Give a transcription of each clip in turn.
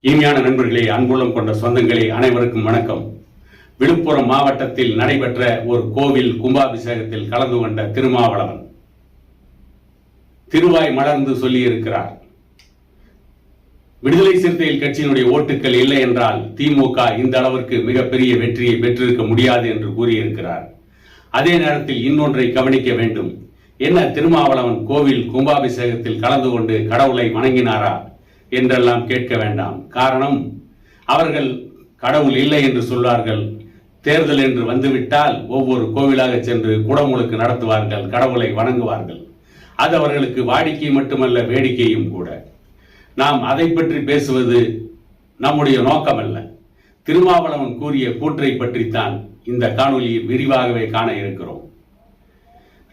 இனிமையான நண்பர்களே, அன்புள்ளம் கொண்ட சொந்தங்களே, அனைவருக்கும் வணக்கம். விழுப்புரம் மாவட்டத்தில் நடைபெற்ற ஒரு கோவில் கும்பாபிஷேகத்தில் கலந்து கொண்ட திருமாவளவன் திருவாய் மலர்ந்து சொல்லியிருக்கிறார். விடுதலை சிறுத்தைகள் கட்சியினுடைய ஓட்டுக்கள் இல்லை என்றால் திமுக இந்த அளவிற்கு மிகப்பெரிய வெற்றியை பெற்றிருக்க முடியாது என்று கூறியிருக்கிறார். அதே நேரத்தில் இன்னொன்றை கவனிக்க வேண்டும். என்ன, திருமாவளவன் கோவில் கும்பாபிஷேகத்தில் கலந்து கொண்டு கடவுளை வணங்கினாரா என்றெல்லாம் கேட்க வேண்டாம். காரணம், அவர்கள் கடவுள் இல்லை என்று சொல்வார்கள். தேர்தல் என்று வந்துவிட்டால் ஒவ்வொரு கோவிலாக சென்று குடமுழுக்கு நடத்துவார்கள், கடவுளை வணங்குவார்கள். அது அவர்களுக்கு வாடிக்கை மட்டுமல்ல, வேடிக்கையும் கூட. நாம் அதை பற்றி பேசுவது நம்முடைய நோக்கமல்ல. திருமாவளவன் கூறிய கூற்றை பற்றித்தான் இந்த காணொலியில் விரிவாகவே காண இருக்கிறோம்.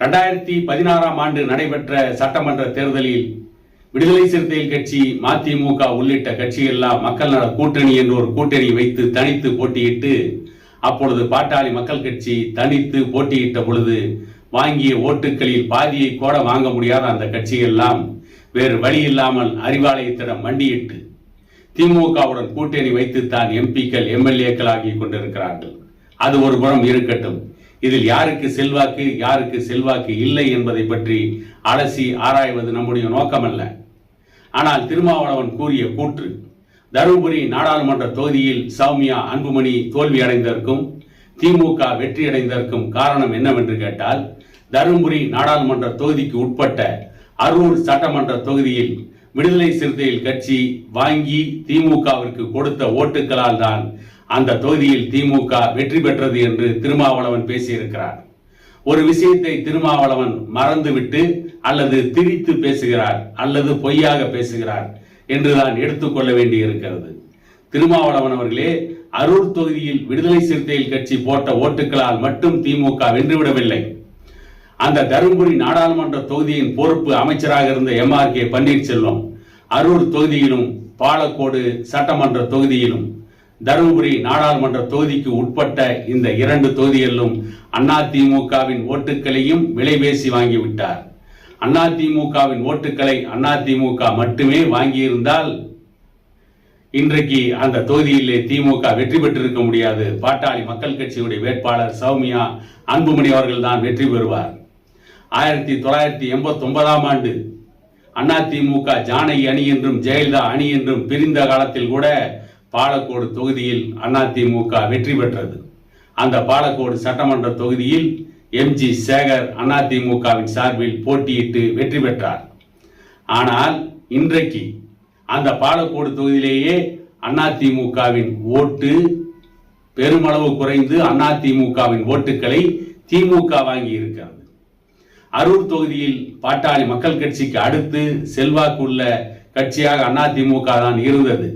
2016 ஆண்டு நடைபெற்ற சட்டமன்ற தேர்தலில் விடுதலை சிறுத்தைகள் கட்சி, மதிமுக உள்ளிட்ட கட்சியெல்லாம் மக்கள் நல கூட்டணி என்று ஒரு கூட்டணி வைத்து தனித்து போட்டியிட்டு, அப்பொழுது பாட்டாளி மக்கள் கட்சி தனித்து போட்டியிட்ட பொழுது வாங்கிய ஓட்டுகளில் பாதியை கூட வாங்க முடியாத அந்த கட்சியெல்லாம் வேறு வழி இல்லாமல் அறிவாலயத்திடம் மண்டியிட்டு திமுகவுடன் கூட்டணி வைத்துத்தான் எம்பிக்கள், எம்எல்ஏக்கள் ஆகி கொண்டிருக்கிறார்கள். அது ஒரு புறம் இருக்கட்டும். இதில் யாருக்கு செல்வாக்கு, யாருக்கு செல்வாக்கு இல்லை என்பதை பற்றி அலசி ஆராய்வது நம்முடைய நோக்கமல்ல. ஆனால் திருமாவளவன் கூறிய கூற்று, தருமபுரி நாடாளுமன்ற தொகுதியில் சௌமியா அன்புமணி தோல்வி அடைந்ததற்கும் திமுக வெற்றி அடைந்ததற்கும் காரணம் என்னவென்று கேட்டால், தருமபுரி நாடாளுமன்ற தொகுதிக்கு உட்பட்ட அரூர் சட்டமன்ற தொகுதியில் விடுதலை சிறுத்தைகள் கட்சி வாங்கி திமுகவிற்கு கொடுத்த ஓட்டுகளால் தான் அந்த தொகுதியில் திமுக வெற்றி பெற்றது என்று திருமாவளவன் பேசியிருக்கிறார். ஒரு விஷயத்தை திருமாவளவன் மறந்துவிட்டு அல்லது திரித்து பேசுகிறார் அல்லது பொய்யாக பேசுகிறார் என்றுதான் எடுத்துக்கொள்ள வேண்டி இருக்கிறது. திருமாவளவன் அவர்களே, அரூர் தொகுதியில் விடுதலை சிறுத்தைகள் கட்சி போட்ட ஓட்டுகளால் மட்டும் திமுக வென்றுவிடவில்லை. அந்த தருமபுரி நாடாளுமன்ற தொகுதியின் பொறுப்பு அமைச்சராக இருந்த MRK பன்னீர்செல்வம் அரூர் தொகுதியிலும் பாலக்கோடு சட்டமன்ற தொகுதியிலும் தருமபுரி நாடாளுமன்ற தொகுதிக்கு உட்பட்ட இந்த 2 தொகுதிகளிலும் அதிமுகவின் ஓட்டுகளையும் விலை பேசி வாங்கிவிட்டார். அதிமுகவின் ஓட்டுகளை அதிமுக மட்டுமே வாங்கியிருந்தால் இன்றைக்கு அந்த தொகுதியிலே திமுக வெற்றி பெற்றிருக்க முடியாது. பாட்டாளி மக்கள் கட்சியுடைய வேட்பாளர் சௌமியா அன்புமணி அவர்கள் தான் வெற்றி பெறுவார். 1989 ஆண்டு அதிமுக ஜானகி அணி என்றும் ஜெயலலிதா அணி என்றும் பிரிந்த காலத்தில் கூட பாலக்கோடு தொகுதியில் அதிமுக வெற்றி பெற்றது. அந்த பாலக்கோடு சட்டமன்ற தொகுதியில் MG சேகர் அதிமுகவின் சார்பில் போட்டியிட்டு வெற்றி பெற்றார். ஆனால் இன்றைக்கு அந்த பாலக்கோடு தொகுதியிலேயே அதிமுகவின் ஓட்டு பெருமளவு குறைந்து அதிமுகவின் ஓட்டுகளை திமுக வாங்கி இருக்கிறது. அரூர் தொகுதியில் பாட்டாளி மக்கள் கட்சிக்கு அடுத்து செல்வாக்கு உள்ள கட்சியாக அதிமுக தான் இருந்தது.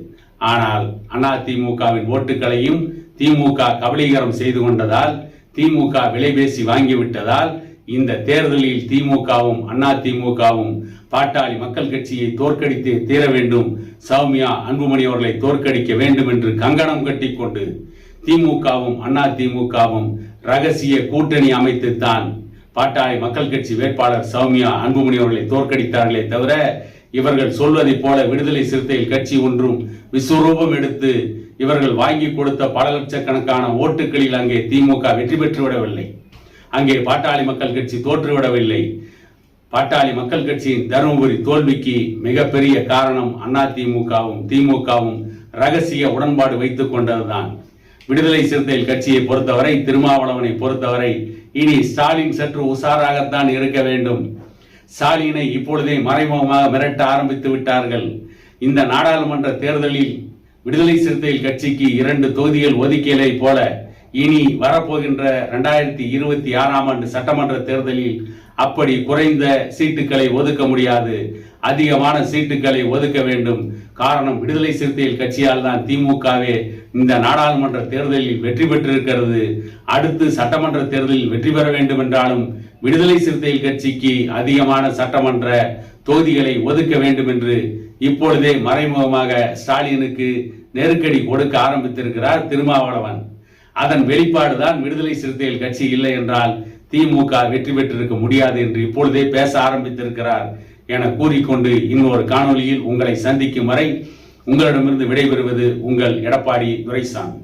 ஆனால் அதிமுகவின் ஓட்டுகளையும் திமுக கபலீகரம் செய்து கொண்டதால், திமுக விலை பேசி வாங்கிவிட்டதால் இந்த தேர்தலில் திமுகவும் அதிமுகவும் பாட்டாளி மக்கள் கட்சியை தோற்கடித்து தீர வேண்டும், சௌமியா அன்புமணி அவர்களை தோற்கடிக்க வேண்டும் என்று கங்கணம் கட்டிக்கொண்டு திமுகவும் அதிமுகவும் ரகசிய கூட்டணி அமைத்துத்தான் பாட்டாளி மக்கள் கட்சி வேட்பாளர் சௌமியா அன்புமணி அவர்களை தோற்கடித்தார்களே தவிர, இவர்கள் சொல்வதை போல விடுதலை சிறுத்தைகள் கட்சி ஒன்றும் விஸ்வரூபம் எடுத்து இவர்கள் வாங்கி கொடுத்த பல லட்சக்கணக்கான ஓட்டுகளில் அங்கே திமுக வெற்றி பெற்றுவிடவில்லை. அங்கே பாட்டாளி மக்கள் கட்சி தோற்றுவிடவில்லை. பாட்டாளி மக்கள் கட்சியின் தருமபுரி தோல்விக்கு மிகப்பெரிய காரணம் அதிமுகவும் திமுகவும் ரகசிய உடன்பாடு வைத்துக் கொண்டதுதான். விடுதலை சிறுத்தைகள் கட்சியை பொறுத்தவரை, திருமாவளவனை பொறுத்தவரை, இனி ஸ்டாலின் சற்று உஷாராகத்தான் இருக்க வேண்டும். ஸ்டாலினை இப்பொழுதே மறைமுகமாக மிரட்ட ஆரம்பித்து விட்டார்கள். இந்த நாடாளுமன்ற தேர்தலில் விடுதலை சிறுத்தைகள் கட்சிக்கு 2 தொகுதிகள் ஒதுக்கியதை போல இனி வரப்போகின்ற 2026 ஆண்டு சட்டமன்ற தேர்தலில் அப்படி குறைந்த சீட்டுகளை ஒதுக்க முடியாது, அதிகமான சீட்டுகளை ஒதுக்க வேண்டும். காரணம், விடுதலை சிறுத்தைகள் கட்சியால் தான் திமுகவே இந்த நாடாளுமன்ற தேர்தலில் வெற்றி பெற்றிருக்கிறது. அடுத்து சட்டமன்ற தேர்தலில் வெற்றி பெற வேண்டும் என்றாலும் விடுதலை சிறுத்தைகள் கட்சிக்கு அதிகமான சட்டமன்ற தொகுதிகளை ஒதுக்க வேண்டும் என்று இப்பொழுதே மறைமுகமாக ஸ்டாலினுக்கு நெருக்கடி கொடுக்க ஆரம்பித்திருக்கிறார் திருமாவளவன். அதன் வெளிப்பாடுதான் விடுதலை சிறுத்தைகள் கட்சி இல்லை என்றால் திமுக வெற்றி பெற்றிருக்க முடியாது என்று இப்பொழுதே பேச ஆரம்பித்திருக்கிறார் என கூறிக்கொண்டு இன்னொரு காணொலியில் உங்களை சந்திக்கும் வரை உங்களிடமிருந்து விடைபெறுவது உங்கள் எடப்பாடி துரைசாமி.